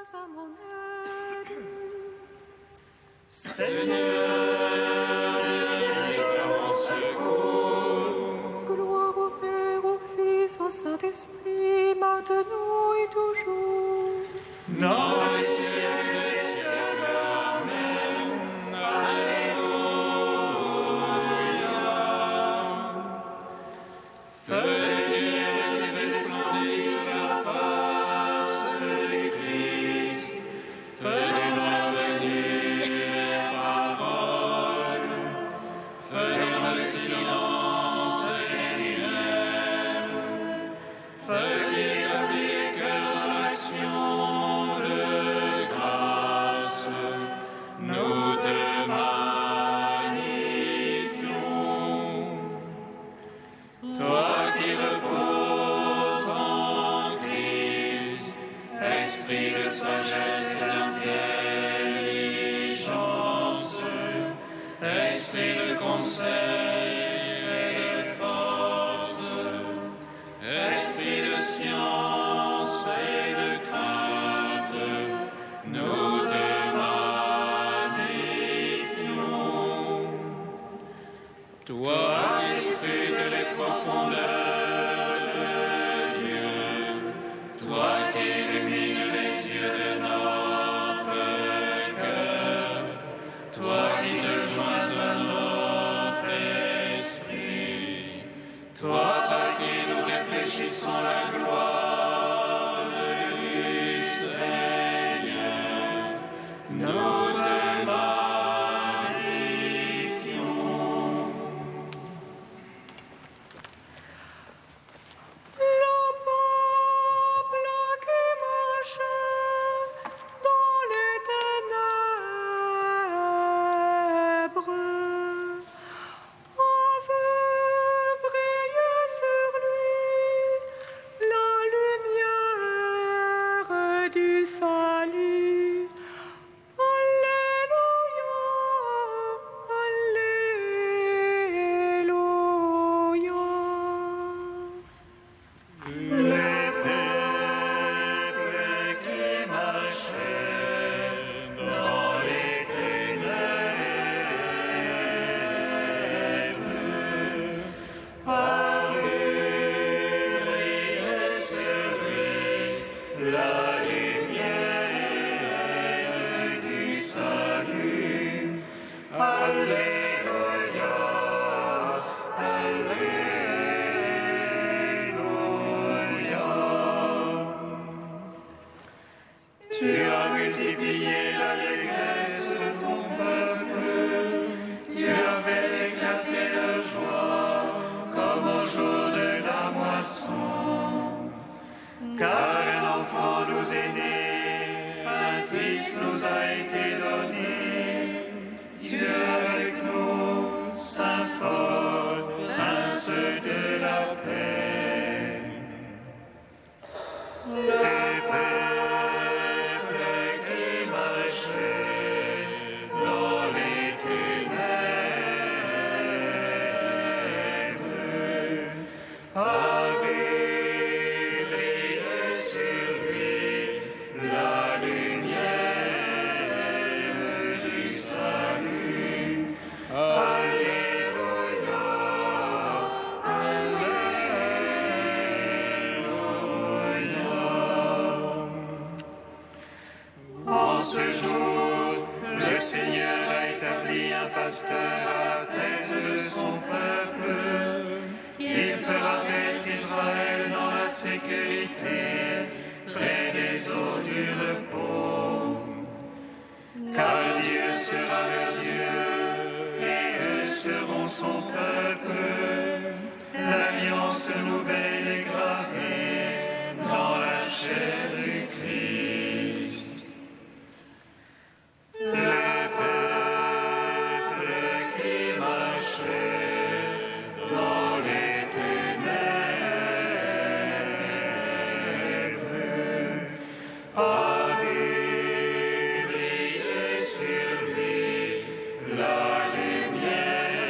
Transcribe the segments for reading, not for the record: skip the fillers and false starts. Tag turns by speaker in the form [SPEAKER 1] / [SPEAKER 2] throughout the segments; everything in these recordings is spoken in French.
[SPEAKER 1] à mon aide.
[SPEAKER 2] Seigneur, viens à mon secours.
[SPEAKER 1] Gloire au Père, au Fils, au Saint-Esprit, maintenant et toujours.
[SPEAKER 2] Dans les siècles des siècles, Amen. Alléluia. Feu de Dieu qui resplendit sur la face du Christ, feu de la venue parole, feu dans le silence et lumière, feu qui établit les cœurs dans l'action de grâce, nous te magnifions. Toi qui reposes en Christ, esprit de sagesse et d'intelligence, esprit de conseil et de force, esprit de science et de crainte, nous te magnifions. Toi, esprit de les profondeurs de Dieu, toi qui illumines les yeux de notre cœur, toi qui te joins à notre esprit, toi par qui nous réfléchissons la gloire du Seigneur, nous te magnifions.
[SPEAKER 1] Le peuple qui marche dans les ténèbres a vu briller sur lui la lumière du salut. Alléluia, Alléluia.
[SPEAKER 2] Les peuples qui marchaient dans les ténèbres ont vu briller sur lui la lumière du salut. Alléluia, Alléluia. Tu as multiplié l'allégresse de ton peuple, tu as fait éclater leur joie comme au jour de la moisson. Car un enfant nous est né, un fils nous a été donné. Dieu avec nous, Saint fort, Prince de la paix. Les peuples qui marchaient dans les ténèbres ont vu briller sur lui la lumière du salut. Alléluia, Alléluia. En ce jour, le Seigneur a établi un pasteur à la tête de son peuple. Il fera paître Israël dans la sécurité, près des eaux du repos. Car Dieu sera leur Dieu, et eux seront son peuple. L'alliance nouvelle est gravée dans la chair du Christ. Les peuples qui marchaient dans les ténèbres ont vu briller sur lui la lumière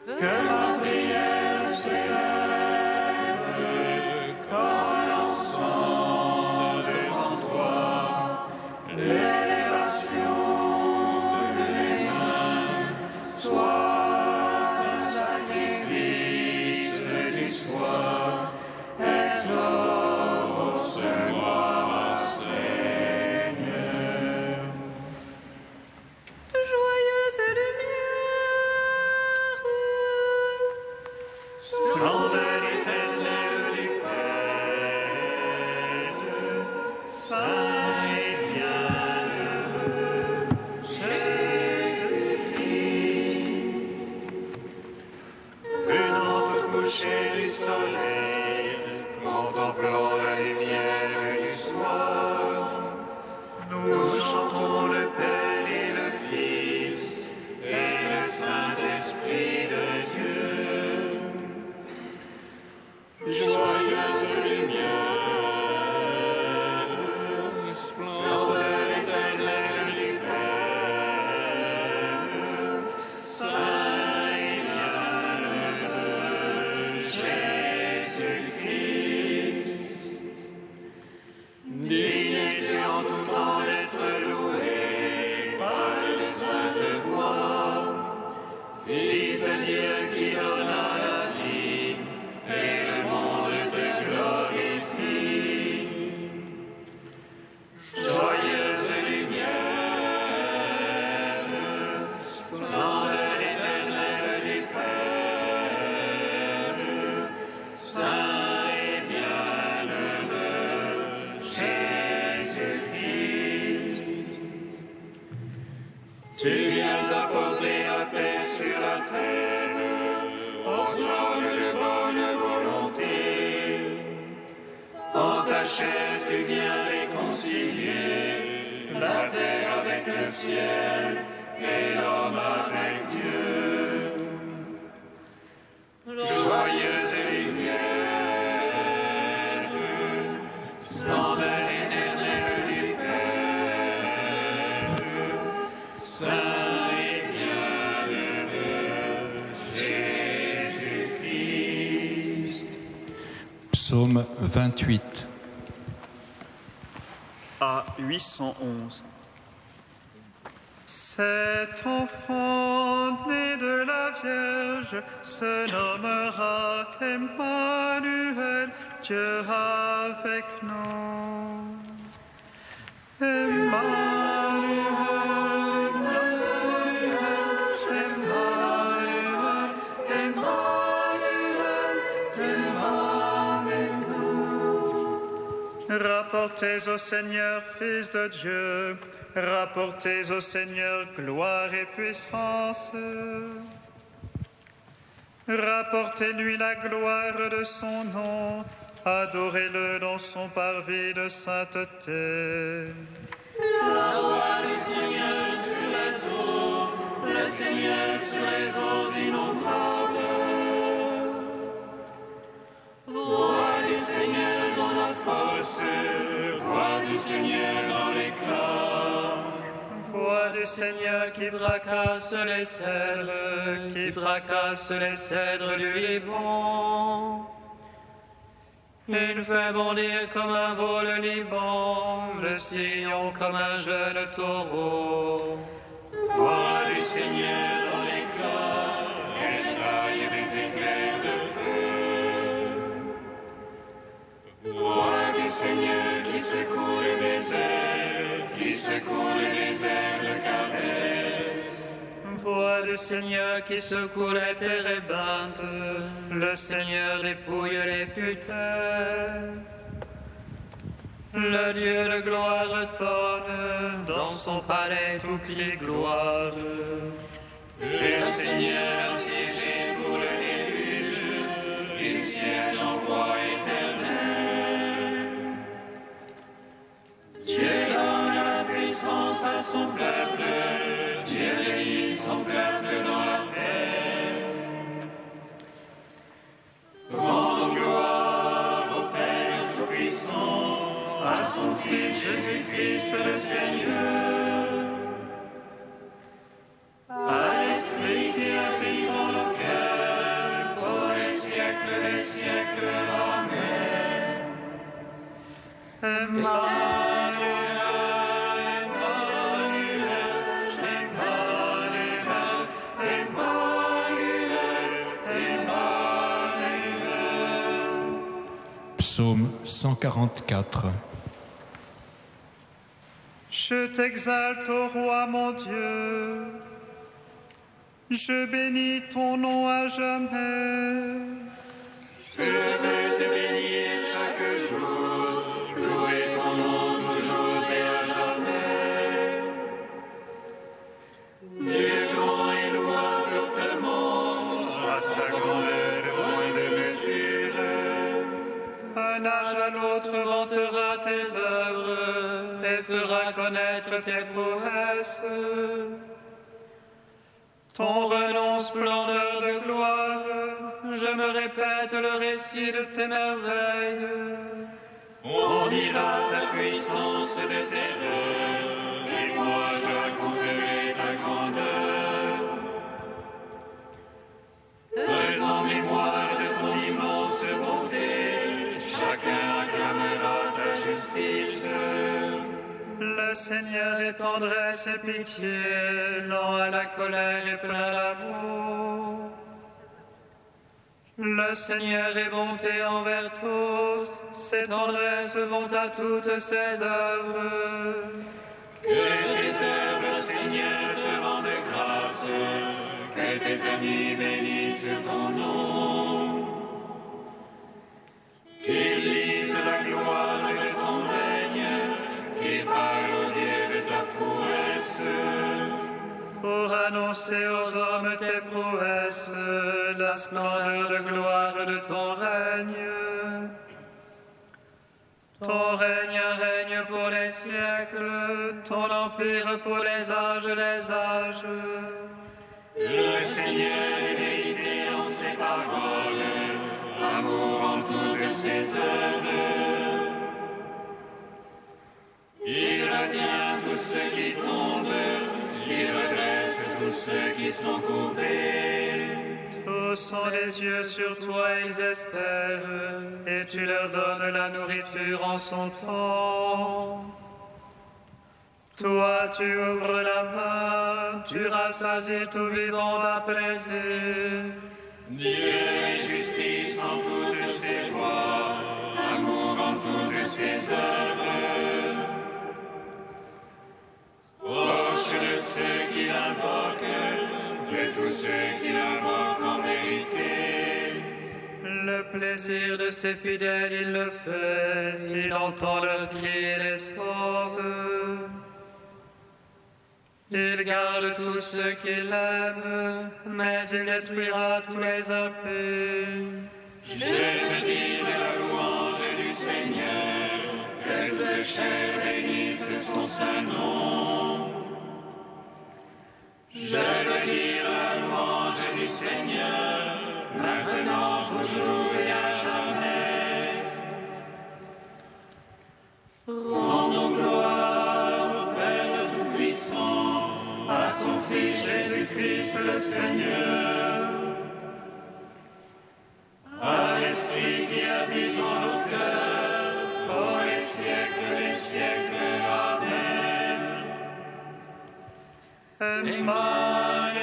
[SPEAKER 2] que ma prière s'élève comme l'encens devant toi, l'élévation de mes mains soit un sacrifice du soir. Exauce-moi, Seigneur.
[SPEAKER 1] Joyeuse lumière,
[SPEAKER 2] Splendeur éternelle du Père, saint et bienheureux Jésus-Christ, venant au coucher du soleil, contemplant la lumière du soir, nous chantons le Père et le Fils et le Saint-Esprit de Dieu. Joyeuse lumière, splendeur éternelle du Père, saint et bienheureux Jésus-Christ. Digne es-tu en tout temps d'être loué par une sainte voix, Fils de Dieu qui donna la vie, et le monde te glorifie. Joyeuse lumière, splendeur éternelle du Père, saint et bienheureux Jésus-Christ. Tu viens apporter la paix sur la terre, aux hommes de bonne volonté. En ta chair, tu viens réconcilier la terre avec le ciel et l'homme avec Dieu. Joyeuse lumière, splendeur éternelle du Père, saint et bienheureux Jésus-Christ.
[SPEAKER 3] Psaume 28.
[SPEAKER 4] À 811.
[SPEAKER 2] Cet enfant né de la Vierge se nommera Emmanuel, Dieu avec nous. Emmanuel, Emmanuel, Emmanuel, Emmanuel, avec nous. Rapportez au Seigneur, Fils de Dieu, rapportez au Seigneur gloire et puissance. Rapportez-lui la gloire de son nom, adorez-le dans son parvis de sainteté.
[SPEAKER 1] la voix du Seigneur sur les eaux, le Seigneur sur les eaux innombrables. Voix du Seigneur dans la fosse, voix du Seigneur dans l'éclat.
[SPEAKER 2] Voix du Seigneur qui fracasse les cèdres du Liban. Il fait bondir comme un veau le Liban, le sillon comme un jeune taureau.
[SPEAKER 1] Voix du Seigneur dans l'éclat, elle taille des éclairs de feu. Voix du Seigneur qui secoue le désert, qui secoue le désert de Kadès.
[SPEAKER 2] Voix du Seigneur qui secoue les térébintes, le Seigneur dépouille les futeurs. Le Dieu de gloire tonne, dans son palais tout crie gloire.
[SPEAKER 1] Et le Seigneur a siégé pour le déluge, il siège en roi éternel. Dieu donne la puissance à son peuple, Dieu réunit son peuple dans la paix. Rendons gloire au Père Tout-Puissant, à son Fils Jésus-Christ le Seigneur. À l'Esprit qui habite en nos cœurs,
[SPEAKER 3] Psaume 144.
[SPEAKER 2] Je t'exalte, ô roi mon Dieu, je bénis ton nom à jamais.
[SPEAKER 1] Je veux te bénir chaque jour, louer ton nom toujours et à jamais. Dieu grand et louable autrement,
[SPEAKER 2] À sa grandeur loin de mesure. Un âge à l'autre vantera tes œuvres et fera connaître tes prouesses. Ton renom, splendeur de gloire, je me répète le récit de tes merveilles.
[SPEAKER 1] on dira ta puissance de terreur, et moi je raconterai ta grandeur. Faisons mémoire de ton immense bonté, chacun acclamera ta justice.
[SPEAKER 2] Le Seigneur est tendresse et pitié, lent à la colère et plein d'amour. Le Seigneur est bonté envers tous, ses tendresses vont à toutes ses œuvres.
[SPEAKER 1] Que tes œuvres, Seigneur, te rendent grâce, que tes amis bénissent ton nom. Qu'ils lisent la gloire de ton règne, qu'ils parlent aux dieux de ta prouesse.
[SPEAKER 2] Pour annoncer aux hommes tes prouesses, la splendeur de gloire de ton règne. Ton règne, un règne pour les siècles, ton empire pour les âges.
[SPEAKER 1] Le Seigneur est vérité en ses paroles, amour en toutes ses œuvres. Il retient tous ceux qui tombent, il redresse tous ceux qui sont courbés.
[SPEAKER 2] Tous ont les yeux sur toi, ils espèrent, et tu leur donnes la nourriture en son temps. Toi, tu ouvres la main, tu rassasies tout vivant à plaisir.
[SPEAKER 1] Dieu est justice en toutes ses voies, amour en toutes ses œuvres. Proche de ceux qui l'invoquent, de tous ceux qui l'invoquent en vérité.
[SPEAKER 2] Le plaisir de ses fidèles, il le fait, il entend leurs cris et les sauve. Il garde tous ceux qui l'aiment, mais il détruira tous les impies.
[SPEAKER 1] Je veux dire la louange du Seigneur, que toute chair bénisse son saint nom. Je veux dire la louange du Seigneur, maintenant, toujours et à jamais. Rendons gloire au Père Tout-Puissant, à son Fils Jésus-Christ le Seigneur, à l'Esprit qui habite en nos cœurs, pour les siècles des siècles. Amen.
[SPEAKER 2] Emmanuel,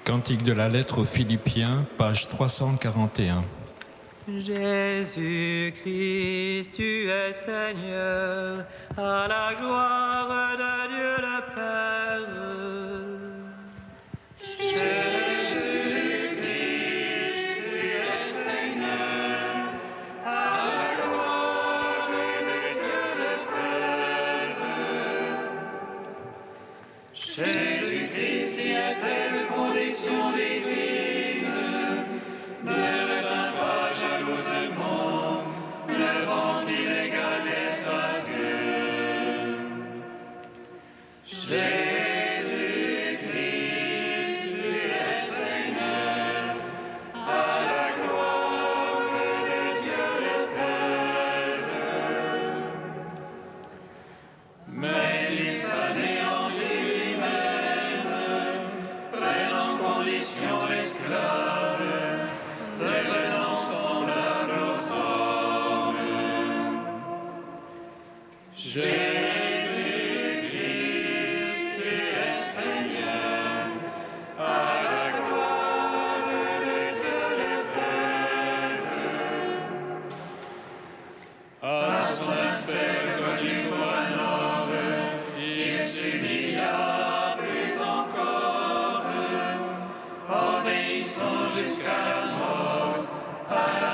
[SPEAKER 3] Cantique de la lettre aux Philippiens, page 341.
[SPEAKER 5] Jésus-Christ, tu es Seigneur, à la gloire de Dieu le Père.
[SPEAKER 1] Jésus-Christ, tu es Seigneur, à la gloire de Dieu le Père. Jésus-Christ, qui était de condition divine, ne retint pas jalousement le rang qu'il égalait à Dieu. Jésus-Christ, tu es Seigneur, à la gloire de Dieu le Père. Mais il s'anéantit Jésus-Christ, tu es Seigneur, à la gloire de Dieu le Père. À son aspect connu pour un homme, il s'humilia plus encore, obéissant jusqu'à la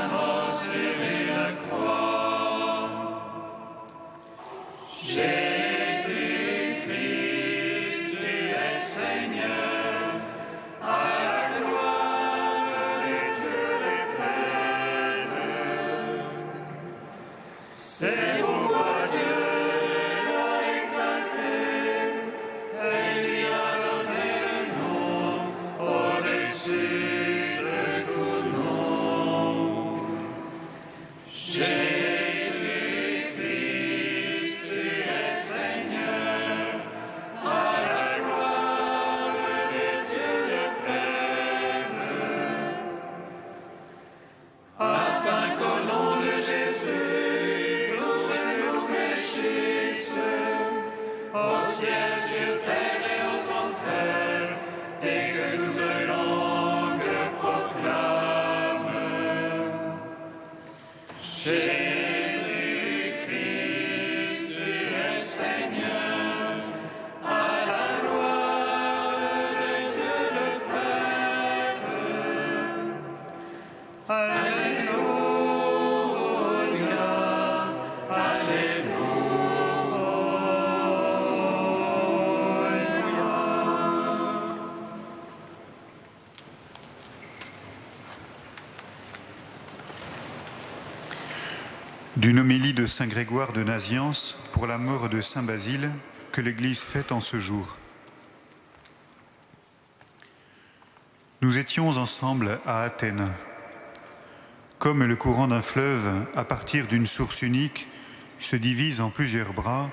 [SPEAKER 1] mort sur une croix. Jésus-Christ, tu es Seigneur, à la gloire de Dieu le Père. C'est pourquoi Dieu l'a exalté et lui a donné le nom au-dessus de tout nom. Jésus-Christ, tu es Seigneur, à la gloire de Dieu le Père. Afin qu'au nom de Jésus, tous genoux fléchissent, au ciel, sur terre et aux enfers, et que toute langue proclame: Jésus-Christ, tu es Seigneur, à la gloire de Dieu le Père. Alléluia, Alléluia.
[SPEAKER 2] D'une homélie de saint Grégoire de Naziance pour la mort de saint Basile que l'Église fête en ce jour. Nous étions ensemble à Athènes. Comme le courant d'un fleuve, à partir d'une source unique, se divise en plusieurs bras,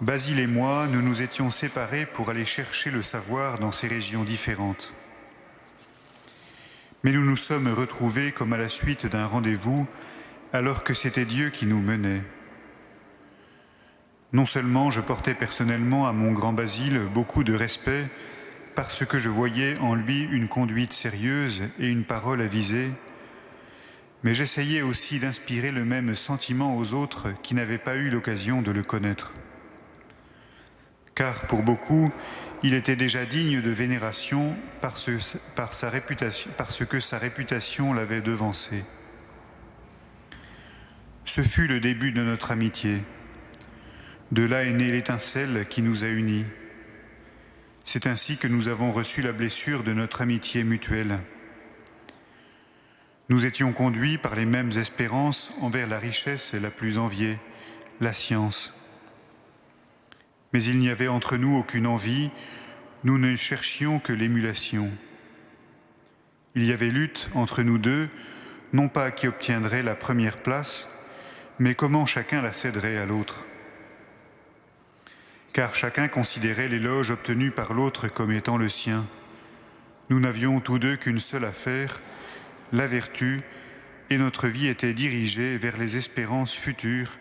[SPEAKER 2] Basile et moi, nous nous étions séparés pour aller chercher le savoir dans ces régions différentes. Mais nous nous sommes retrouvés comme à la suite d'un rendez-vous, alors que c'était Dieu qui nous menait. Non seulement je portais personnellement à mon grand Basile beaucoup de respect, parce que je voyais en lui une conduite sérieuse et une parole avisée, mais j'essayais aussi d'inspirer le même sentiment aux autres qui n'avaient pas eu l'occasion de le connaître. Car pour beaucoup, il était déjà digne de vénération parce que sa réputation l'avait devancé. Ce fut le début de notre amitié. De là est née l'étincelle qui nous a unis. C'est ainsi que nous avons reçu la blessure de notre amitié mutuelle. Nous étions conduits par les mêmes espérances envers la richesse la plus enviée, la science. Mais il n'y avait entre nous aucune envie, nous ne cherchions que l'émulation. Il y avait lutte entre nous deux, non pas qui obtiendrait la première place, mais comment chacun la céderait à l'autre. Car chacun considérait l'éloge obtenu par l'autre comme étant le sien. Nous n'avions tous deux qu'une seule affaire, la vertu, et notre vie était dirigée vers les espérances futures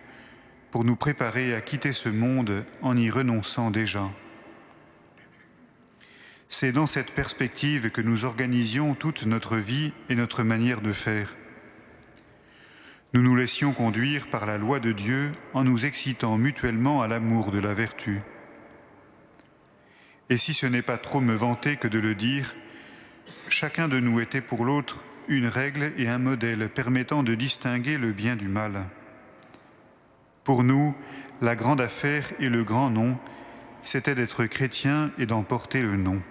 [SPEAKER 2] pour nous préparer à quitter ce monde en y renonçant déjà. C'est dans cette perspective que nous organisions toute notre vie et notre manière de faire. Nous nous laissions conduire par la loi de Dieu en nous excitant mutuellement à l'amour de la vertu. Et si ce n'est pas trop me vanter que de le dire, chacun de nous était pour l'autre une règle et un modèle permettant de distinguer le bien du mal. Pour nous, la grande affaire et le grand nom, c'était d'être chrétien et d'en porter le nom.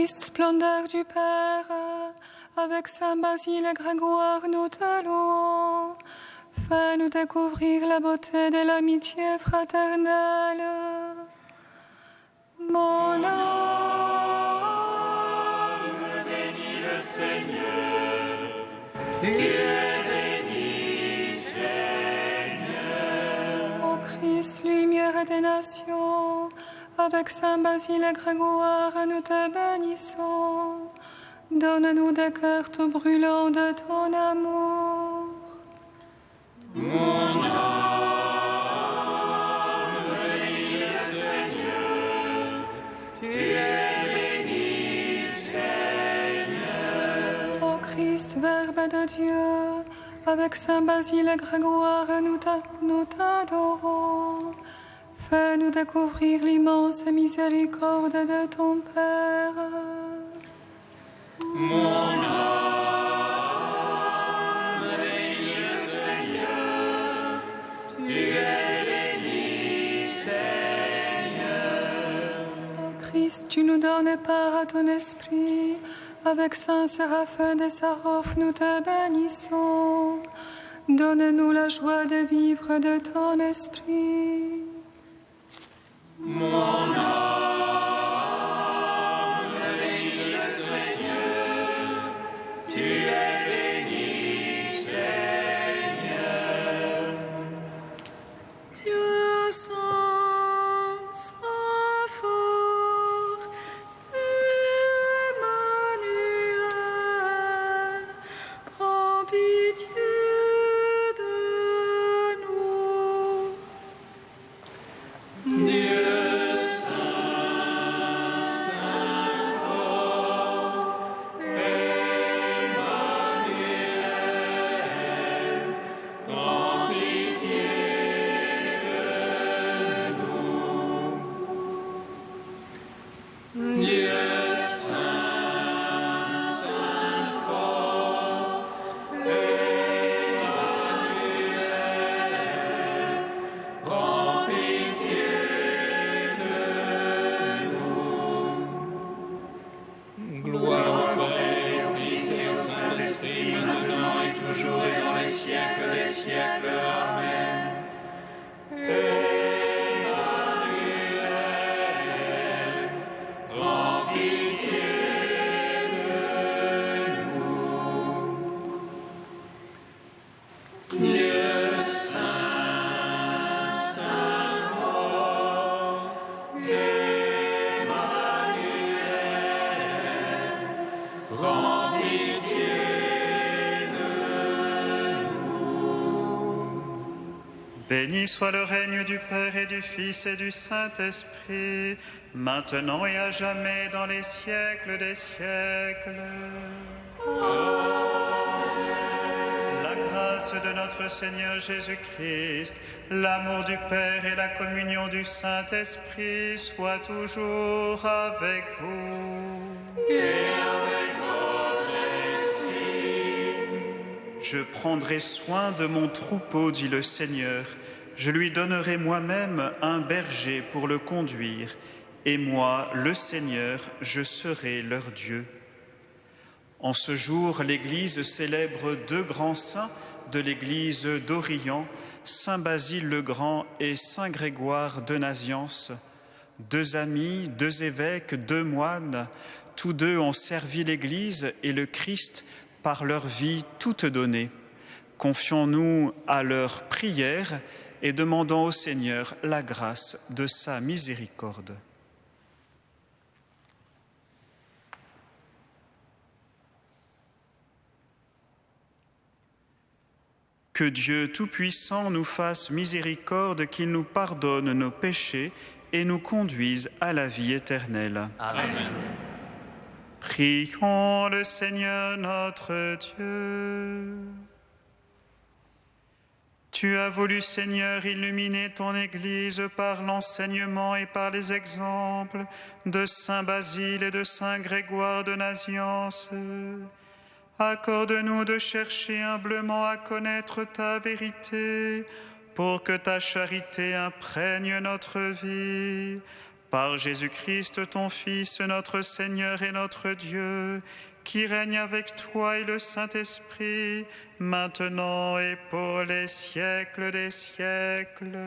[SPEAKER 6] Christ, splendeur du Père, avec Saint Basile et Grégoire, nous te louons. Fais-nous découvrir la beauté de l'amitié fraternelle. Mon âme
[SPEAKER 1] bénit le Seigneur. Dieu est béni, Seigneur.
[SPEAKER 6] Ô Christ, lumière des nations, avec Saint Basile et Grégoire, nous te bénissons. Donne-nous des cœurs tout brûlants de ton amour.
[SPEAKER 1] Mon âme bénit le Seigneur. Tu es béni, Seigneur.
[SPEAKER 6] Ô Christ, Verbe de Dieu, avec Saint Basile et Grégoire, nous t'adorons. Fais-nous découvrir l'immense miséricorde de ton Père.
[SPEAKER 1] Mon âme bénit le Seigneur. Tu es béni, Seigneur.
[SPEAKER 6] Ô Christ, tu nous donnes part à ton esprit. Avec Saint Séraphin des Saraphes, nous te bénissons. Donne-nous la joie de vivre de ton esprit.
[SPEAKER 1] Mon âme bénit le Seigneur. Tu es béni, Seigneur.
[SPEAKER 7] Dieu saint, saint fort, Emmanuel, prends pitié de nous.
[SPEAKER 1] Dieu
[SPEAKER 2] Béni soit le règne du Père et du Fils et du Saint-Esprit, maintenant et à jamais dans les siècles des siècles. La grâce de notre Seigneur Jésus-Christ, l'amour du Père et la communion du Saint-Esprit soient toujours avec vous. Je prendrai soin de mon troupeau, dit le Seigneur. Je lui donnerai moi-même un berger pour le conduire. Et moi, le Seigneur, je serai leur Dieu. En ce jour, l'Église célèbre deux grands saints de l'Église d'Orient, Saint Basile le Grand et Saint Grégoire de Naziance. Deux amis, deux évêques, deux moines, tous deux ont servi l'Église et le Christ par leur vie toute donnée. Confions-nous à leur prière et demandons au Seigneur la grâce de sa miséricorde. Que Dieu Tout-Puissant nous fasse miséricorde, qu'il nous pardonne nos péchés et nous conduise à la vie éternelle.
[SPEAKER 1] Amen.
[SPEAKER 2] Prions le Seigneur notre Dieu. Tu as voulu, Seigneur, illuminer ton Église par l'enseignement et par les exemples de Saint Basile et de Saint Grégoire de Naziance. Accorde-nous de chercher humblement à connaître ta vérité, pour que ta charité imprègne notre vie. Par Jésus-Christ, ton Fils, notre Seigneur et notre Dieu, qui règne avec toi et le Saint-Esprit, maintenant et pour les siècles des siècles.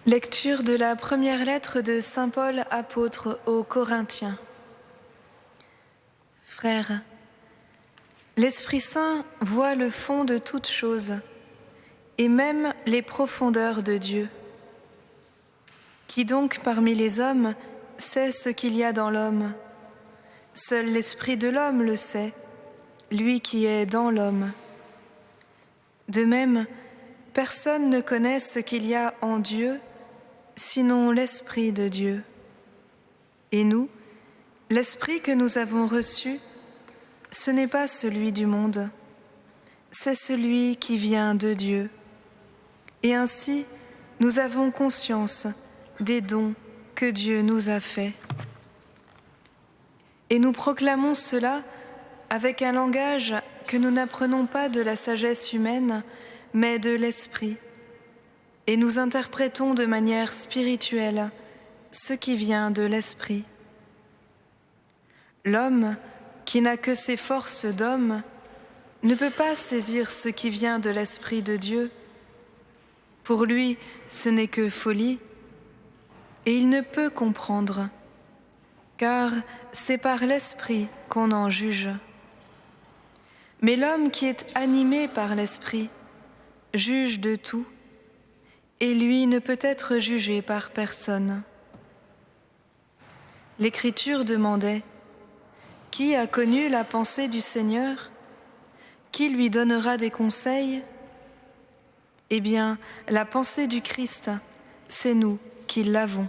[SPEAKER 8] Lecture de la première lettre de Saint Paul apôtre aux Corinthiens. Frères, l'Esprit Saint voit le fond de toutes choses, et même les profondeurs de Dieu. Qui donc parmi les hommes sait ce qu'il y a dans l'homme? Seul l'Esprit de l'homme le sait, lui qui est dans l'homme. De même, personne ne connaît ce qu'il y a en Dieu, sinon l'Esprit de Dieu. Et nous, l'Esprit que nous avons reçu, ce n'est pas celui du monde, c'est celui qui vient de Dieu. Et ainsi, nous avons conscience des dons que Dieu nous a faits. Et nous proclamons cela avec un langage que nous n'apprenons pas de la sagesse humaine, mais de l'Esprit. Et nous interprétons de manière spirituelle ce qui vient de l'Esprit. L'homme, qui n'a que ses forces d'homme, ne peut pas saisir ce qui vient de l'Esprit de Dieu. Pour lui, ce n'est que folie, et il ne peut comprendre, car c'est par l'Esprit qu'on en juge. Mais l'homme qui est animé par l'Esprit juge de tout, et lui ne peut être jugé par personne. L'Écriture demandait: qui a connu la pensée du Seigneur? Qui lui donnera des conseils? Eh bien, la pensée du Christ, c'est nous qui l'avons.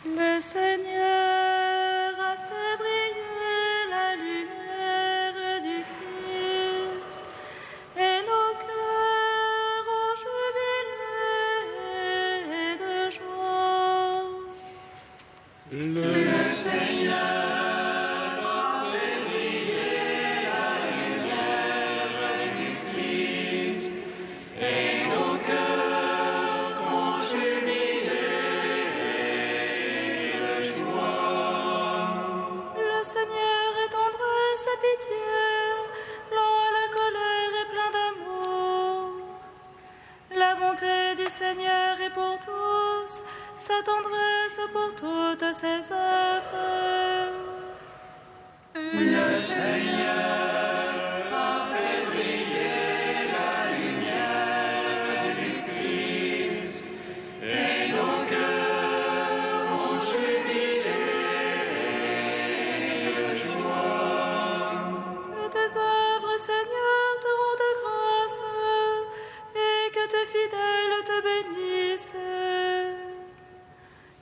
[SPEAKER 7] Le Seigneur a fait briller la lumière du Christ, et nos cœurs ont jubilé de joie.
[SPEAKER 1] Le Seigneur a fait briller la lumière du Christ, et nos cœurs ont jubilé de joie.
[SPEAKER 7] Le Seigneur est tendresse et pitié, lent à la colère et plein d'amour. La bonté du Seigneur est pour tous, sa tendresse pour toutes ses œuvres.
[SPEAKER 1] Le Seigneur a fait briller la lumière du Christ, et nos cœurs ont jubilé de joie.
[SPEAKER 7] Que tes œuvres, Seigneur, te rendent grâce, et que tes fidèles te bénissent.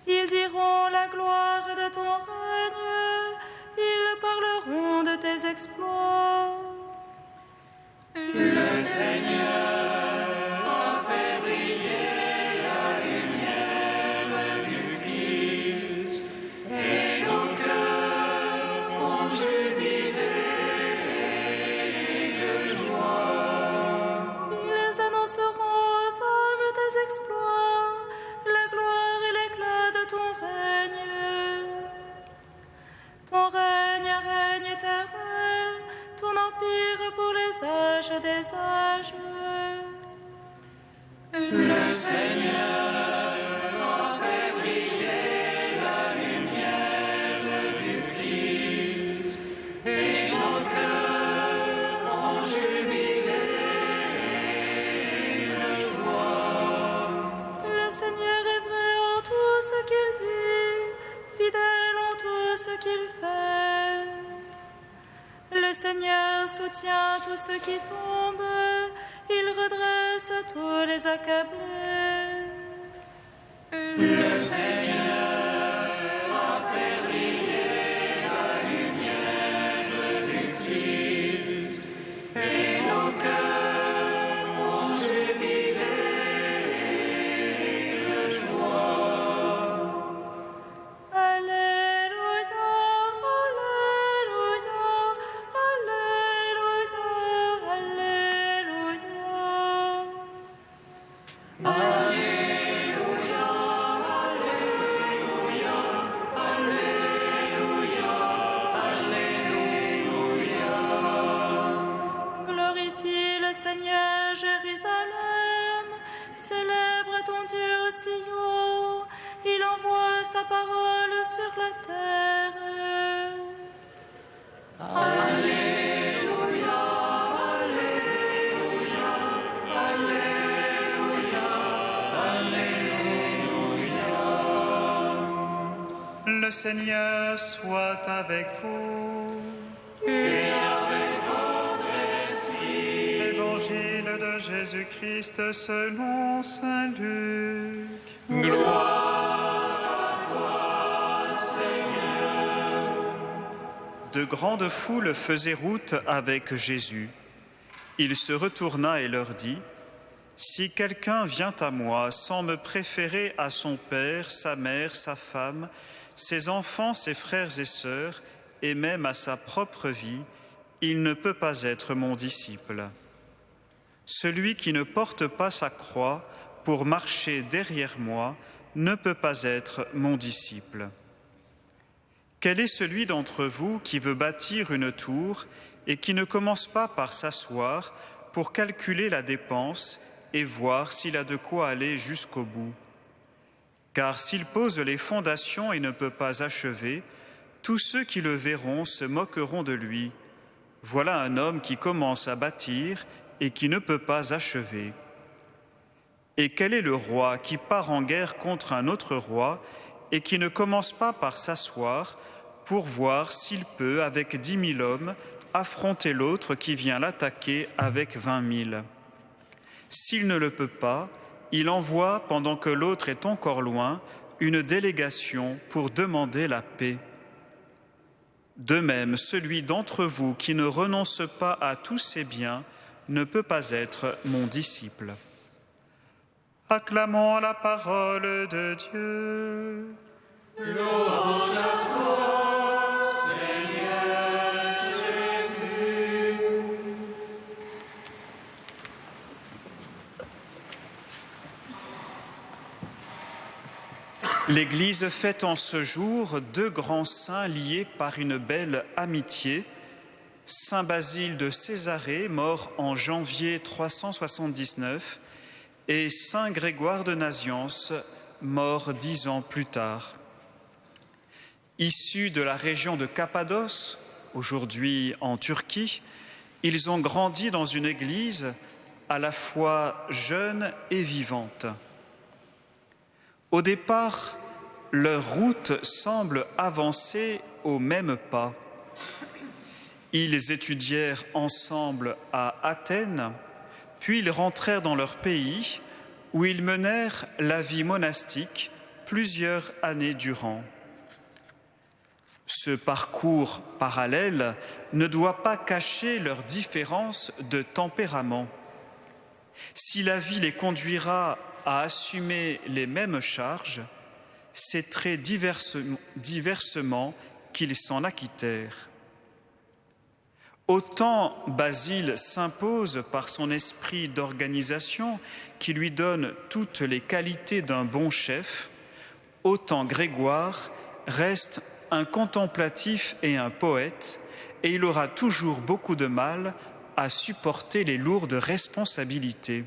[SPEAKER 7] Ils diront la gloire de ton règne, ils parleront de tes exploits.
[SPEAKER 1] Le Seigneur a fait briller la lumière du Christ, et
[SPEAKER 7] annonceront aux hommes tes exploits, la gloire et l'éclat de ton règne. Ton règne éternel, ton empire pour les âges des âges.
[SPEAKER 1] Le Seigneur a fait briller la lumière du Christ, et nos cœurs ont jubilé de joie.
[SPEAKER 7] Le Seigneur est vrai en tout ce qu'il dit, fidèle en tout ce qu'il fait. Le Seigneur soutient tous ceux qui tombent, il redresse tous les accablés.
[SPEAKER 1] Le Seigneur a fait briller la lumière du Christ, et nos cœurs ont jubilé de joie.
[SPEAKER 7] Alléluia, Alléluia, Alléluia, Alléluia. Glorifie le Seigneur, Jérusalem, célèbre ton Dieu au Sion, il envoie sa parole sur la terre.
[SPEAKER 2] Le Seigneur soit avec vous.
[SPEAKER 1] Et avec votre esprit.
[SPEAKER 2] Évangile de Jésus-Christ selon saint Luc.
[SPEAKER 1] Gloire à toi, Seigneur.
[SPEAKER 4] De grandes foules faisaient route avec Jésus. Il se retourna et leur dit : « Si quelqu'un vient à moi sans me préférer à son père, sa mère, sa femme, ses enfants, ses frères et sœurs, et même à sa propre vie, il ne peut pas être mon disciple. Celui qui ne porte pas sa croix pour marcher derrière moi ne peut pas être mon disciple. Quel est celui d'entre vous qui veut bâtir une tour et qui ne commence pas par s'asseoir pour calculer la dépense et voir s'il a de quoi aller jusqu'au bout ? Car s'il pose les fondations et ne peut pas achever, tous ceux qui le verront se moqueront de lui. Voilà un homme qui commence à bâtir et qui ne peut pas achever. Et quel est le roi qui part en guerre contre un autre roi et qui ne commence pas par s'asseoir pour voir s'il peut, avec 10 000 hommes, affronter l'autre qui vient l'attaquer avec 20 000 ? S'il ne le peut pas, il envoie, pendant que l'autre est encore loin, une délégation pour demander la paix. De même, celui d'entre vous qui ne renonce pas à tous ses biens ne peut pas être mon disciple. »
[SPEAKER 2] Acclamons la parole de Dieu.
[SPEAKER 1] Louange à toi, Seigneur Jésus.
[SPEAKER 4] L'Église fête en ce jour 2 grands saints liés par une belle amitié. Saint Basile de Césarée, mort en janvier 379, et Saint Grégoire de Naziance, mort 10 ans plus tard. Issus de la région de Cappadoce, aujourd'hui en Turquie, ils ont grandi dans une église à la fois jeune et vivante. Au départ, leur route semble avancer au même pas. Ils étudièrent ensemble à Athènes, puis ils rentrèrent dans leur pays où ils menèrent la vie monastique plusieurs années durant. Ce parcours parallèle ne doit pas cacher leurs différences de tempérament. Si la vie les conduira à assumer les mêmes charges, c'est très diversement qu'ils s'en acquittèrent. Autant Basile s'impose par son esprit d'organisation qui lui donne toutes les qualités d'un bon chef, autant Grégoire reste un contemplatif et un poète, et il aura toujours beaucoup de mal à supporter les lourdes responsabilités.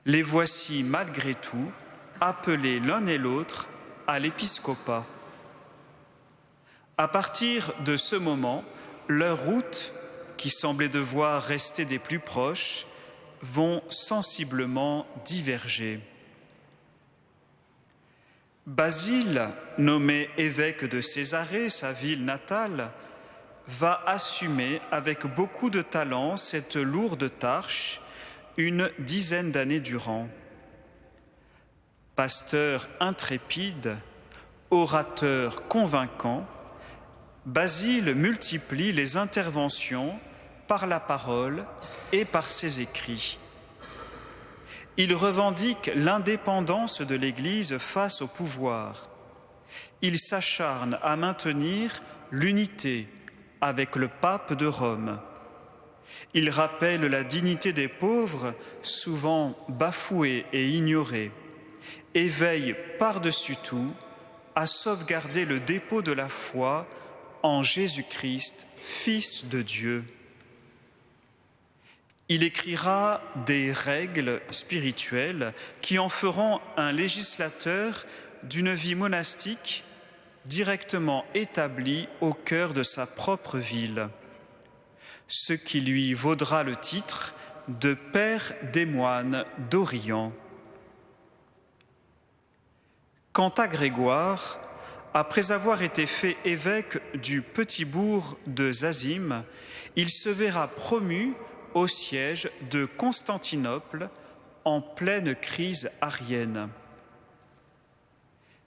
[SPEAKER 4] Les voici malgré tout appelés l'un et l'autre à l'épiscopat. À partir de ce moment, leurs routes, qui semblaient devoir rester des plus proches, vont sensiblement diverger. Basile, nommé évêque de Césarée, sa ville natale, va assumer avec beaucoup de talent cette lourde tâche une dizaine d'années durant. Pasteur intrépide, orateur convaincant, Basile multiplie les interventions par la parole et par ses écrits. Il revendique l'indépendance de l'Église face au pouvoir. Il s'acharne à maintenir l'unité avec le pape de Rome. Il rappelle la dignité des pauvres, souvent bafouée et ignorée, et veille par-dessus tout à sauvegarder le dépôt de la foi en Jésus-Christ, Fils de Dieu. Il écrira des règles spirituelles qui en feront un législateur d'une vie monastique directement établie au cœur de sa propre ville, ce qui lui vaudra le titre de Père des moines d'Orient. Quant à Grégoire, après avoir été fait évêque du petit bourg de Zazim, il se verra promu au siège de Constantinople en pleine crise arienne.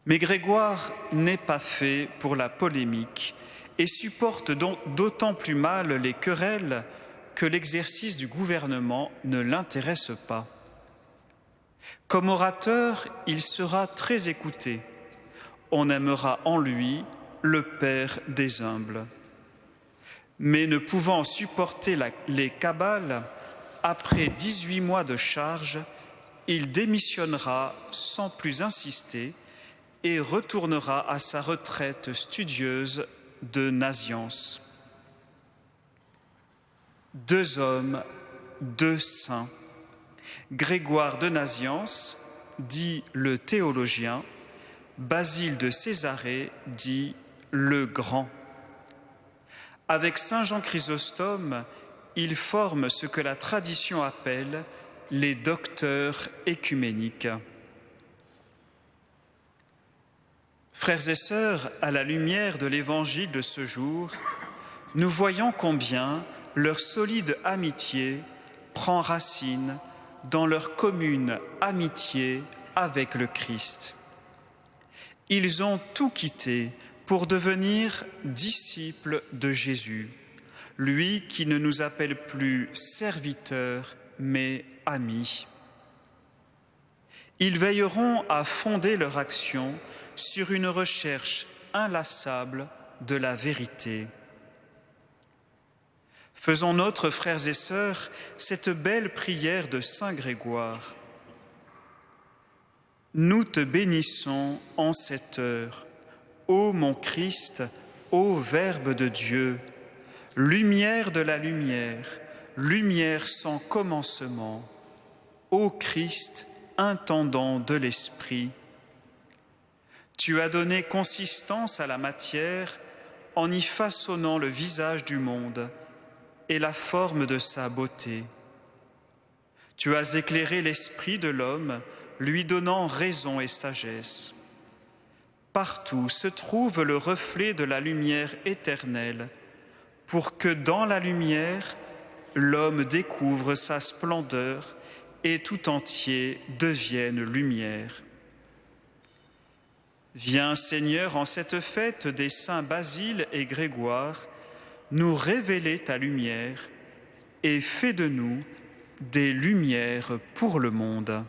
[SPEAKER 4] Mais Grégoire n'est pas fait pour la polémique et supporte donc d'autant plus mal les querelles que l'exercice du gouvernement ne l'intéresse pas. Comme orateur, il sera très écouté. On aimera en lui le Père des humbles. Mais ne pouvant supporter les cabales, après 18 mois de charge, il démissionnera sans plus insister et retournera à sa retraite studieuse de Naziance. 2 hommes, 2 saints. Grégoire de Naziance, dit le théologien, Basile de Césarée, dit le grand. Avec saint Jean Chrysostome, ils forment ce que la tradition appelle les docteurs écuméniques. Frères et sœurs, à la lumière de l'évangile de ce jour, nous voyons combien leur solide amitié prend racine dans leur commune amitié avec le Christ. Ils ont tout quitté pour devenir disciples de Jésus, lui qui ne nous appelle plus serviteurs, mais amis. Ils veilleront à fonder leur action sur une recherche inlassable de la vérité. Faisons nôtre, frères et sœurs, cette belle prière de saint Grégoire. Nous te bénissons en cette heure, ô mon Christ, ô Verbe de Dieu, lumière de la lumière, lumière sans commencement, ô Christ, intendant de l'Esprit. Tu as donné consistance à la matière en y façonnant le visage du monde et la forme de sa beauté. Tu as éclairé l'esprit de l'homme, lui donnant raison et sagesse. Partout se trouve le reflet de la lumière éternelle, pour que dans la lumière, l'homme découvre sa splendeur et tout entier devienne lumière. Viens, Seigneur, en cette fête des saints Basile et Grégoire, nous révéler ta lumière et fais de nous des lumières pour le monde.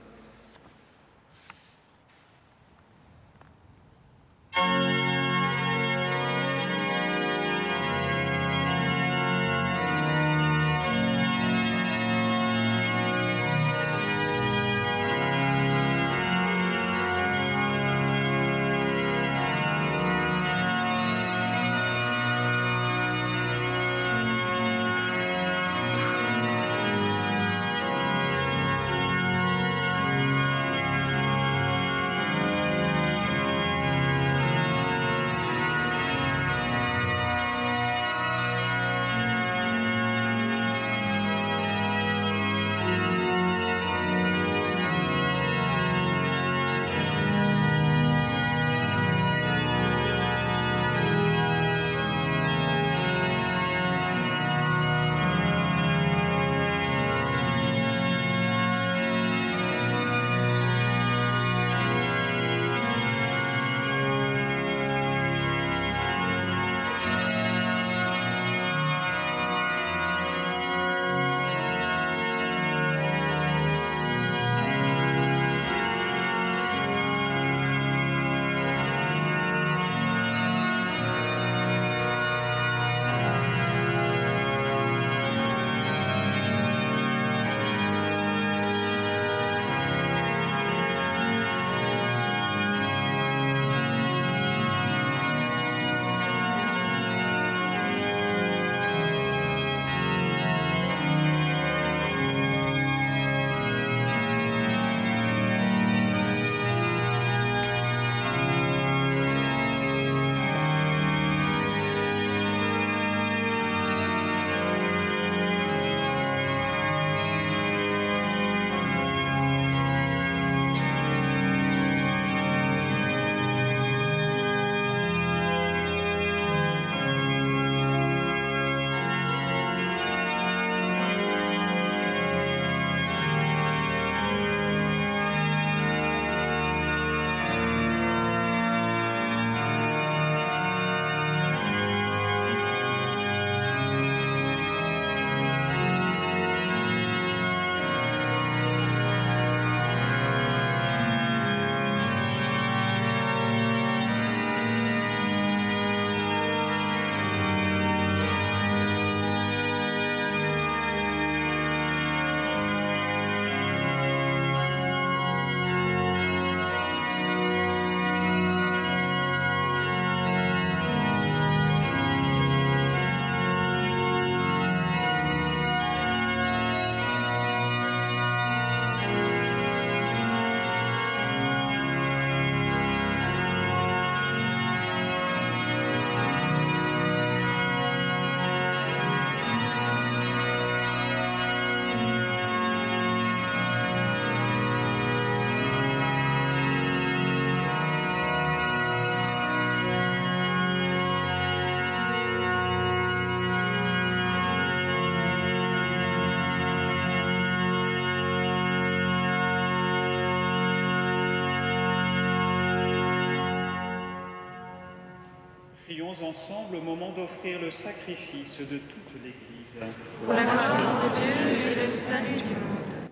[SPEAKER 4] Prions ensemble au moment d'offrir le sacrifice de toute l'Église.
[SPEAKER 7] Pour la gloire de Dieu et le salut du monde.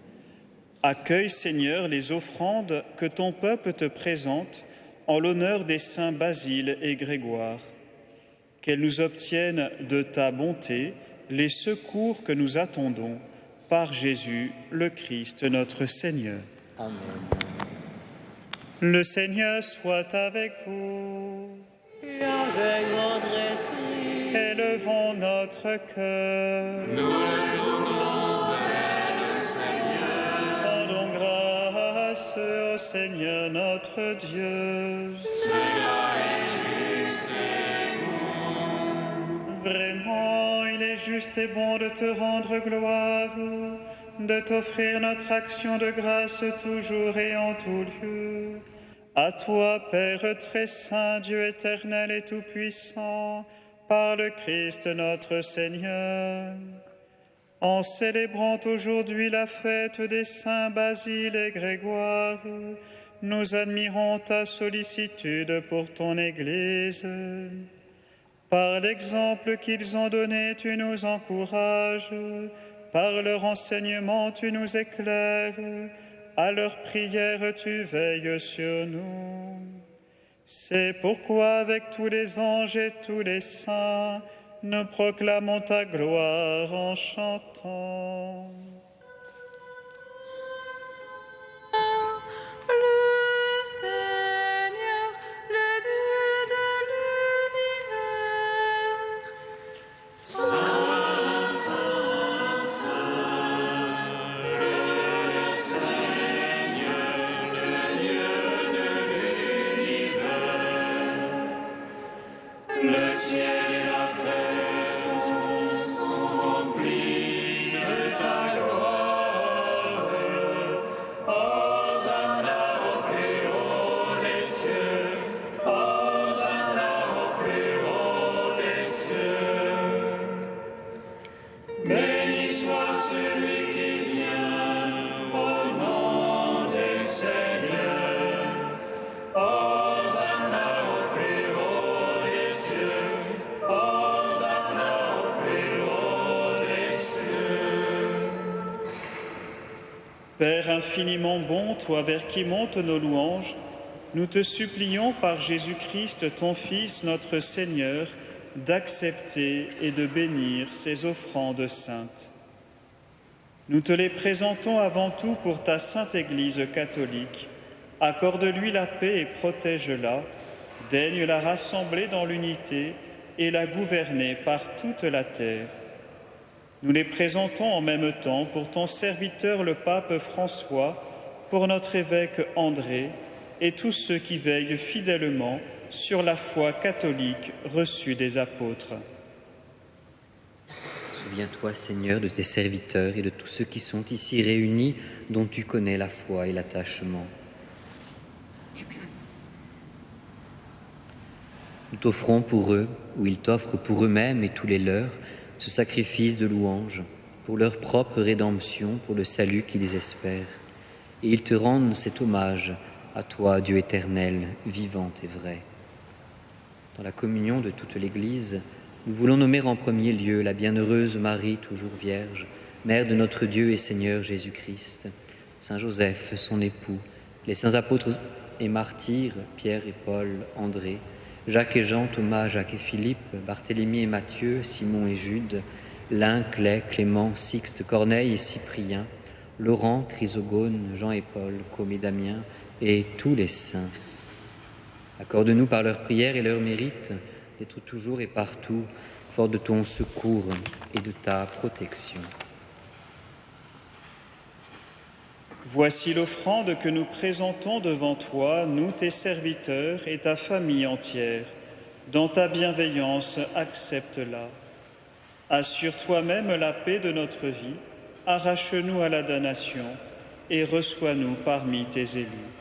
[SPEAKER 4] Accueille, Seigneur, les offrandes que ton peuple te présente en l'honneur des saints Basile et Grégoire. Qu'elles nous obtiennent de ta bonté les secours que nous attendons par Jésus, le Christ, notre Seigneur.
[SPEAKER 9] Amen.
[SPEAKER 4] Le Seigneur soit avec vous.
[SPEAKER 5] Et avec votre esprit.
[SPEAKER 4] Élevons notre cœur.
[SPEAKER 1] Nous retournons vers le Seigneur.
[SPEAKER 4] Rendons grâce au Seigneur notre Dieu.
[SPEAKER 1] Cela est juste et bon.
[SPEAKER 4] Vraiment, il est juste et bon de te rendre gloire, de t'offrir notre action de grâce toujours et en tout lieu. À toi, Père très saint, Dieu éternel et tout-puissant, par le Christ notre Seigneur. En célébrant aujourd'hui la fête des saints Basile et Grégoire, nous admirons ta sollicitude pour ton Église. Par l'exemple qu'ils ont donné, tu nous encourages. Par leur enseignement, tu nous éclaires. À leur prière, tu veilles sur nous. C'est pourquoi, avec tous les anges et tous les saints, nous proclamons ta gloire en chantant.
[SPEAKER 1] Le ciel et la terre sont remplis de ta gloire. Hosanna au plus haut des cieux. Hosanna au plus haut des cieux. Béni soit celui qui vient au nom du Seigneur. Hosanna au plus haut des cieux. Hosanna au plus haut des cieux.
[SPEAKER 4] Père infiniment bon, toi vers qui montent nos louanges, nous te supplions par Jésus-Christ, ton Fils, notre Seigneur, d'accepter et de bénir ces offrandes saintes. Nous te les présentons avant tout pour ta sainte Église catholique. Accorde-lui la paix et protège-la. Daigne la rassembler dans l'unité et la gouverner par toute la terre. Nous les présentons en même temps pour ton serviteur le pape François, pour notre évêque André et tous ceux qui veillent fidèlement sur la foi catholique reçue des apôtres.
[SPEAKER 9] Souviens-toi, Seigneur, de tes serviteurs et de tous ceux qui sont ici réunis, dont tu connais la foi et l'attachement. Nous t'offrons pour eux, ou ils t'offrent pour eux-mêmes et tous les leurs, ce sacrifice de louange, pour leur propre rédemption, pour le salut qu'ils espèrent. Et ils te rendent cet hommage à toi, Dieu éternel, vivant et vrai. Dans la communion de toute l'Église, nous voulons nommer en premier lieu la bienheureuse Marie, toujours vierge, mère de notre Dieu et Seigneur Jésus-Christ, Saint Joseph, son époux, les saints apôtres et martyrs, Pierre et Paul, André, Jacques et Jean, Thomas, Jacques et Philippe, Barthélemy et Matthieu, Simon et Jude, Lin, Clay, Clément, Sixte, Corneille et Cyprien, Laurent, Chrysogone, Jean et Paul, Côme et Damien, et tous les saints. Accorde-nous par leur prière et leur mérite d'être toujours et partout fort de ton secours et de ta protection.
[SPEAKER 4] Voici l'offrande que nous présentons devant toi, nous tes serviteurs et ta famille entière. Dans ta bienveillance, accepte-la. Assure toi-même la paix de notre vie, arrache-nous à la damnation et reçois-nous parmi tes élus.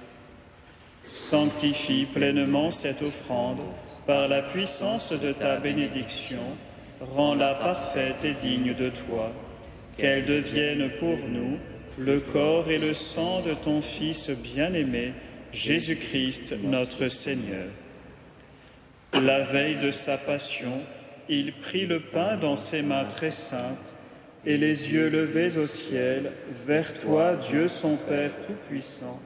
[SPEAKER 4] Sanctifie pleinement cette offrande par la puissance de ta bénédiction, rends-la parfaite et digne de toi, qu'elle devienne pour nous le corps et le sang de ton Fils bien-aimé, Jésus-Christ, notre Seigneur. La veille de sa passion, il prit le pain dans ses mains très saintes, et les yeux levés au ciel, vers toi, Dieu son Père Tout-Puissant.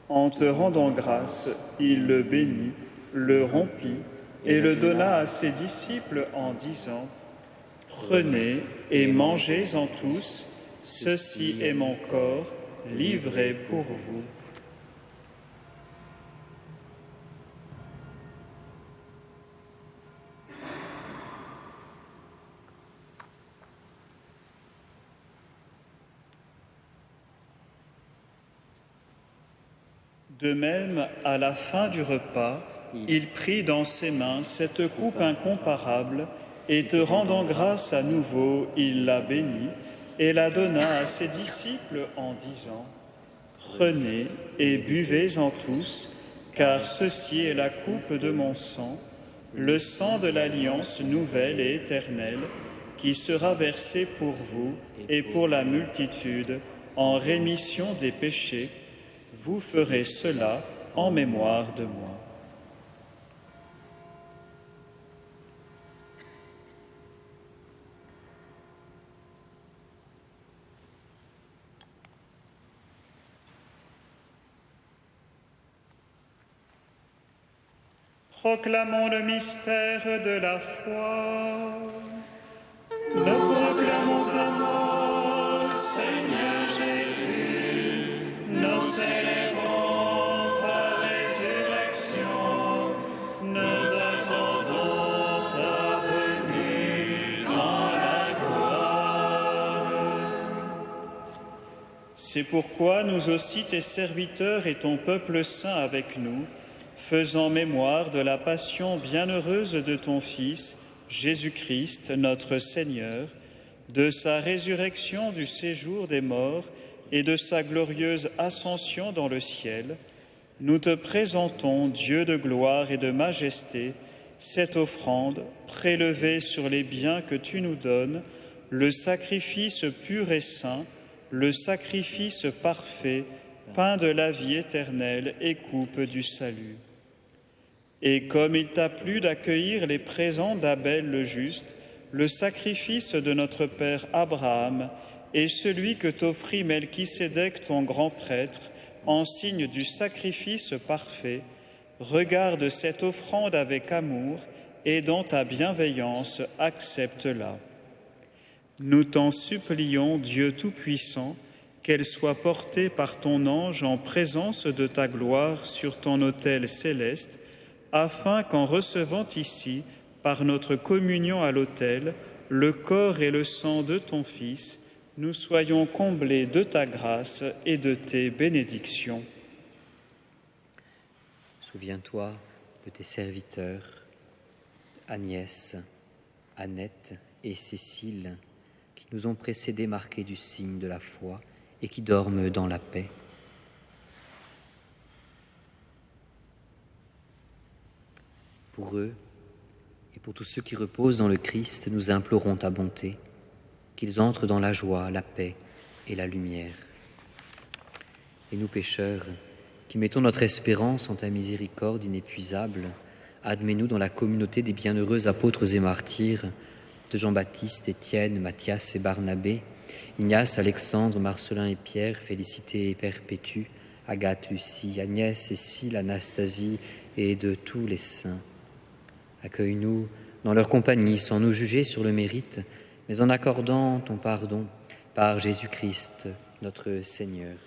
[SPEAKER 4] En te rendant grâce, il le bénit, le rompit, et le donna à ses disciples en disant : Prenez et mangez-en tous, ceci est mon corps, livré pour vous. De même, à la fin du repas, il prit dans ses mains cette coupe incomparable, et te rendant grâce à nouveau, il la bénit et la donna à ses disciples en disant : Prenez et buvez-en tous, car ceci est la coupe de mon sang, le sang de l'alliance nouvelle et éternelle, qui sera versé pour vous et pour la multitude en rémission des péchés. Vous ferez cela en mémoire de moi. Proclamons le mystère de la foi.
[SPEAKER 2] Nous proclamons ta mort, Seigneur Jésus. Nous célébrons ta résurrection. Nous attendons ta venue dans la gloire.
[SPEAKER 4] C'est pourquoi nous aussi, tes serviteurs et ton peuple saint avec nous, faisant mémoire de la passion bienheureuse de ton Fils, Jésus-Christ, notre Seigneur, de sa résurrection du séjour des morts et de sa glorieuse ascension dans le ciel, nous te présentons, Dieu de gloire et de majesté, cette offrande prélevée sur les biens que tu nous donnes, le sacrifice pur et saint, le sacrifice parfait, pain de la vie éternelle et coupe du salut. Et comme il t'a plu d'accueillir les présents d'Abel le juste, le sacrifice de notre père Abraham et celui que t'offrit Melchisédek ton grand prêtre, en signe du sacrifice parfait, regarde cette offrande avec amour et dans ta bienveillance accepte-la. Nous t'en supplions, Dieu Tout-Puissant, qu'elle soit portée par ton ange en présence de ta gloire sur ton autel céleste, afin qu'en recevant ici, par notre communion à l'autel, le corps et le sang de ton Fils, nous soyons comblés de ta grâce et de tes bénédictions.
[SPEAKER 9] Souviens-toi de tes serviteurs, Agnès, Annette et Cécile, qui nous ont précédés marqués du signe de la foi et qui dorment dans la paix. Pour eux et pour tous ceux qui reposent dans le Christ, nous implorons ta bonté, qu'ils entrent dans la joie, la paix et la lumière. Et nous pécheurs, qui mettons notre espérance en ta miséricorde inépuisable, admets-nous dans la communauté des bienheureux apôtres et martyrs, de Jean-Baptiste, Étienne, Matthias et Barnabé, Ignace, Alexandre, Marcelin et Pierre, Félicité et Perpétue, Agathe, Lucie, Agnès, Cécile, Anastasie et de tous les saints. Accueille-nous dans leur compagnie sans nous juger sur le mérite, mais en accordant ton pardon par Jésus-Christ, notre Seigneur.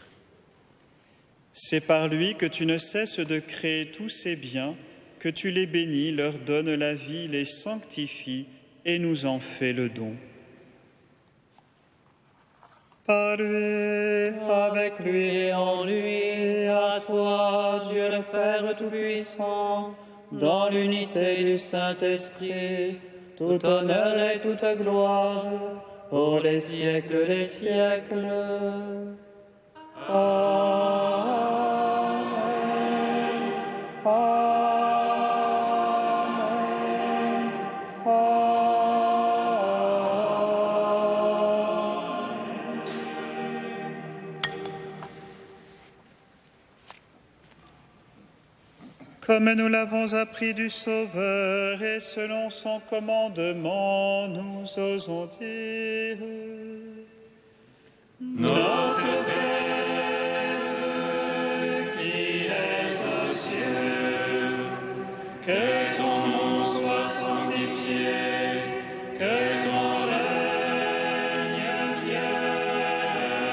[SPEAKER 4] C'est par lui que tu ne cesses de créer tous ces biens, que tu les bénis, leur donnes la vie, les sanctifies et nous en fais le don.
[SPEAKER 2] Par lui, avec lui et en lui, à toi, Dieu le Père Tout-Puissant, dans l'unité du Saint-Esprit, tout honneur et toute gloire, pour les siècles des siècles. Amen. Amen. Amen.
[SPEAKER 4] Comme nous l'avons appris du Sauveur et selon son commandement, nous osons dire:
[SPEAKER 2] Notre Père, qui es aux cieux, que ton nom soit sanctifié, que ton règne vienne,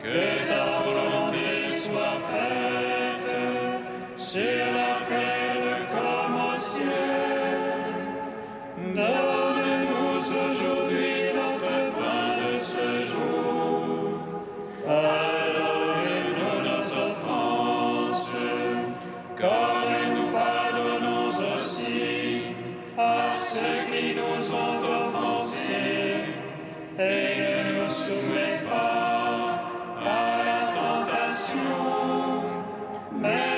[SPEAKER 2] que ta volonté soit faite sur la terre comme au ciel. Donne-nous aujourd'hui notre pain de ce jour. Pardonne-nous nos offenses, comme nous pardonnons aussi à ceux qui nous ont offensés. Et ne nous soumets pas à la tentation, mais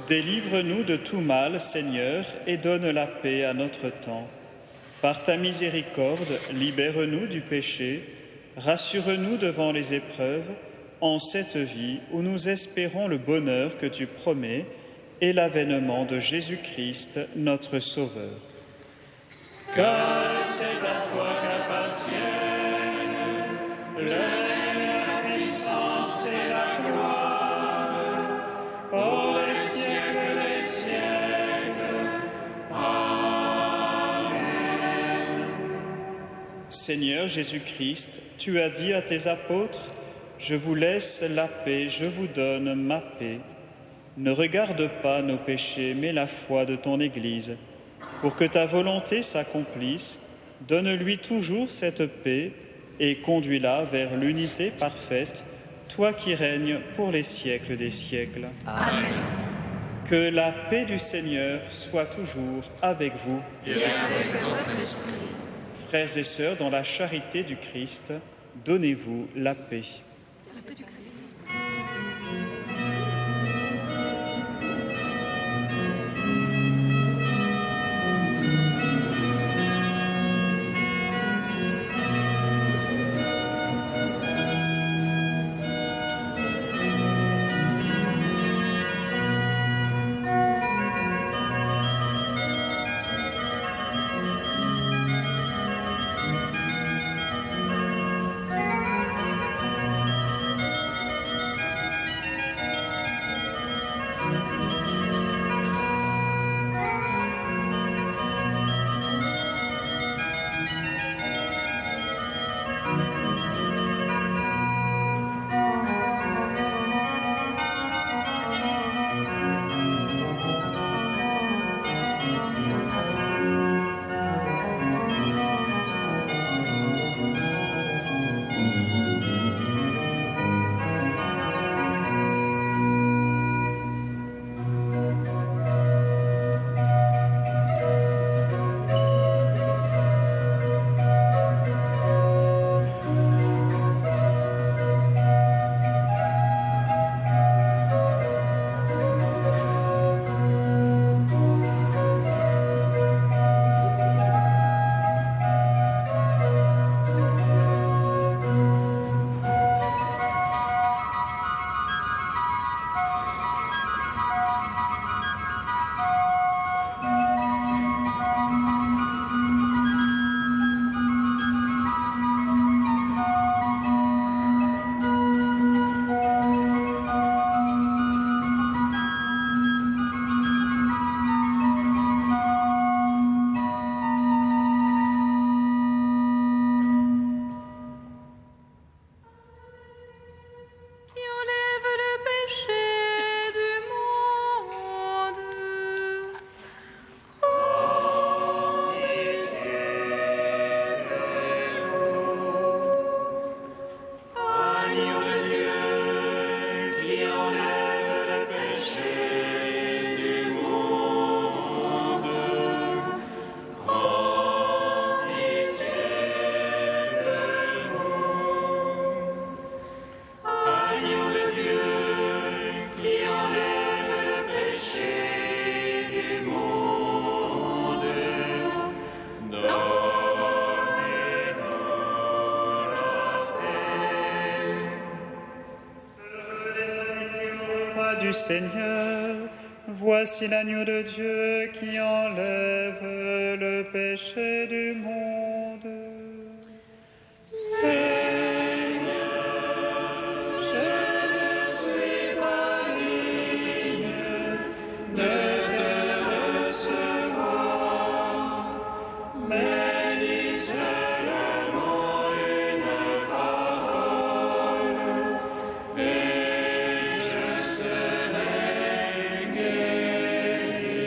[SPEAKER 4] Délivre-nous de tout mal, Seigneur, et donne la paix à notre temps. Par ta miséricorde, libère-nous du péché, rassure-nous devant les épreuves, en cette vie où nous espérons le bonheur que tu promets et l'avènement de Jésus-Christ, notre Sauveur.
[SPEAKER 2] Car c'est à toi qu'appartiennent le règne, la puissance et la gloire, pour les siècles des siècles. Amen.
[SPEAKER 4] Seigneur Jésus-Christ, tu as dit à tes apôtres: « Je vous laisse la paix, je vous donne ma paix. » Ne regarde pas nos péchés, mais la foi de ton Église. Pour que ta volonté s'accomplisse, donne-lui toujours cette paix et conduis-la vers l'unité parfaite, toi qui règnes pour les siècles des siècles.
[SPEAKER 8] Amen.
[SPEAKER 4] Que la paix du Seigneur soit toujours avec vous.
[SPEAKER 1] Et avec votre esprit.
[SPEAKER 4] Frères et sœurs, dans la charité du Christ, donnez-vous la paix.
[SPEAKER 2] du Seigneur. Voici l'agneau de Dieu qui enlève le péché du monde. Seigneur, je ne suis pas digne de te recevoir, mais dis seulement une parole et je serai guéri.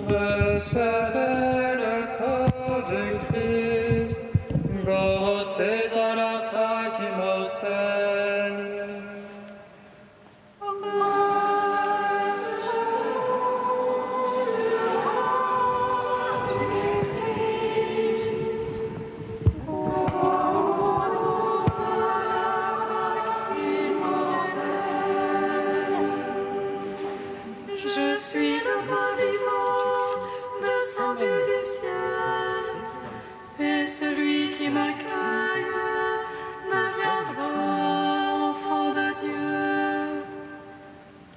[SPEAKER 2] Recevez le corps de Christ, goûtez à la Pâque immortelle.
[SPEAKER 7] Je suis le pain vivant, descendu du ciel, et celui qui m'accueille deviendra enfant de Dieu.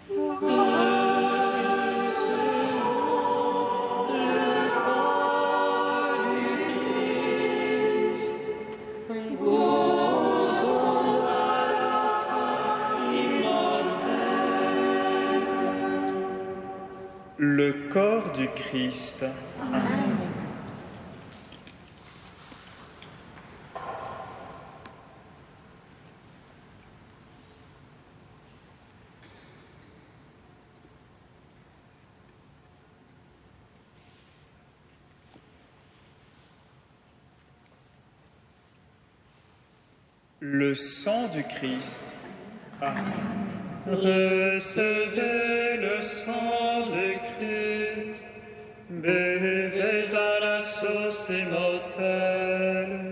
[SPEAKER 7] Le corps du Christ, goûtons à la Pâque immortelle.
[SPEAKER 2] Le corps du Christ. Le sang du Christ. Amen. Recevez le sang du Christ, buvez à la source immortelle.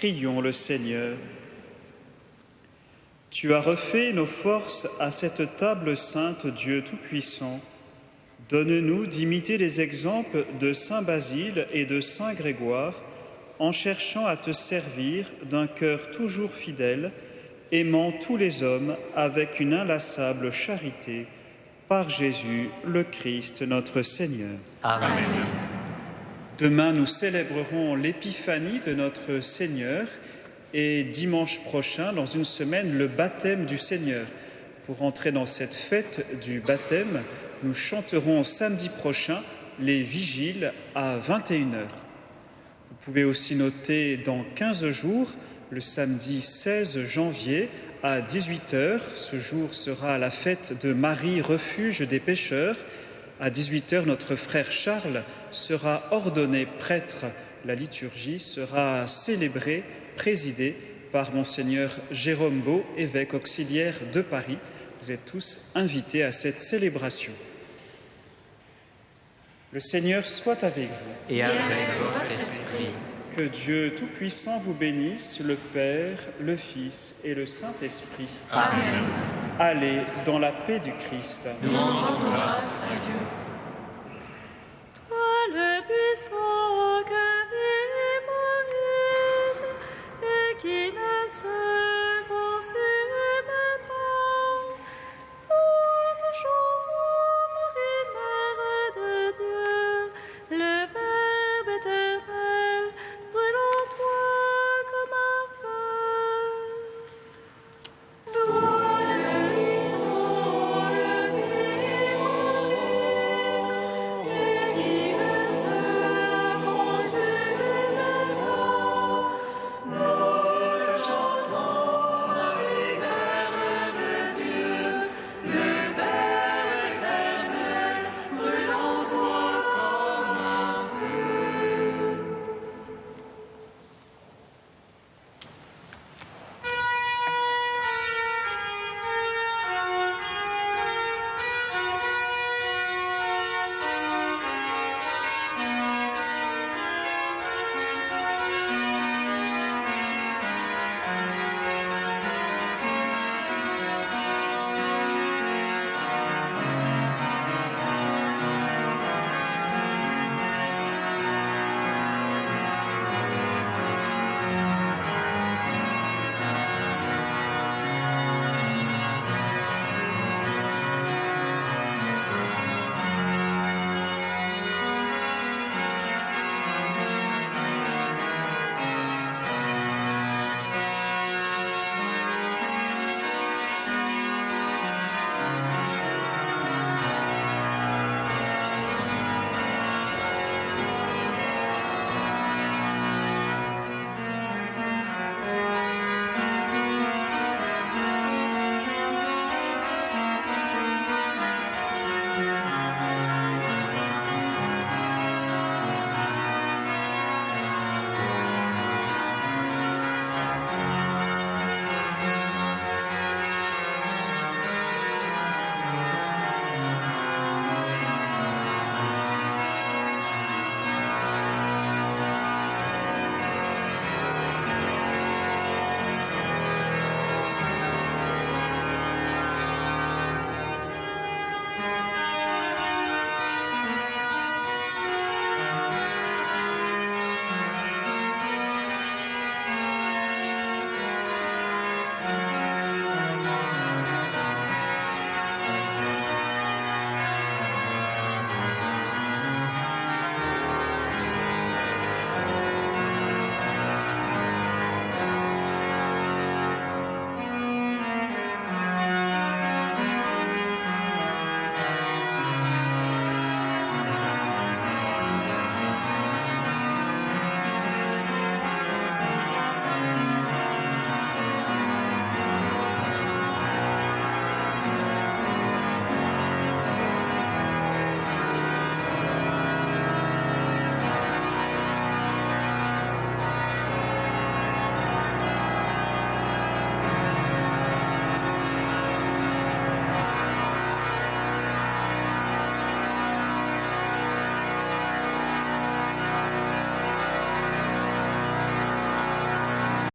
[SPEAKER 4] Prions le Seigneur. Tu as refait nos forces à cette table sainte, Dieu Tout-Puissant. Donne-nous d'imiter les exemples de saint Basile et de saint Grégoire, en cherchant à te servir d'un cœur toujours fidèle, aimant tous les hommes avec une inlassable charité, par Jésus le Christ notre Seigneur.
[SPEAKER 5] Amen.
[SPEAKER 4] Demain, nous célébrerons l'épiphanie de notre Seigneur et dimanche prochain, dans une semaine, le baptême du Seigneur. Pour entrer dans cette fête du baptême, nous chanterons samedi prochain les vigiles à 21h. Vous pouvez aussi noter dans 15 jours, le samedi 16 janvier à 18h. Ce jour sera la fête de Marie, refuge des pécheurs. À 18h, notre frère Charles sera ordonné prêtre. La liturgie sera célébrée, présidée par Monseigneur Jérôme Beau, évêque auxiliaire de Paris. Vous êtes tous invités à cette célébration. Le Seigneur soit avec vous.
[SPEAKER 5] Et avec votre esprit.
[SPEAKER 4] Que Dieu Tout-Puissant vous bénisse, le Père, le Fils et le Saint-Esprit.
[SPEAKER 5] Amen.
[SPEAKER 4] Allez dans la paix du Christ.
[SPEAKER 5] Nous rendons grâce à Dieu.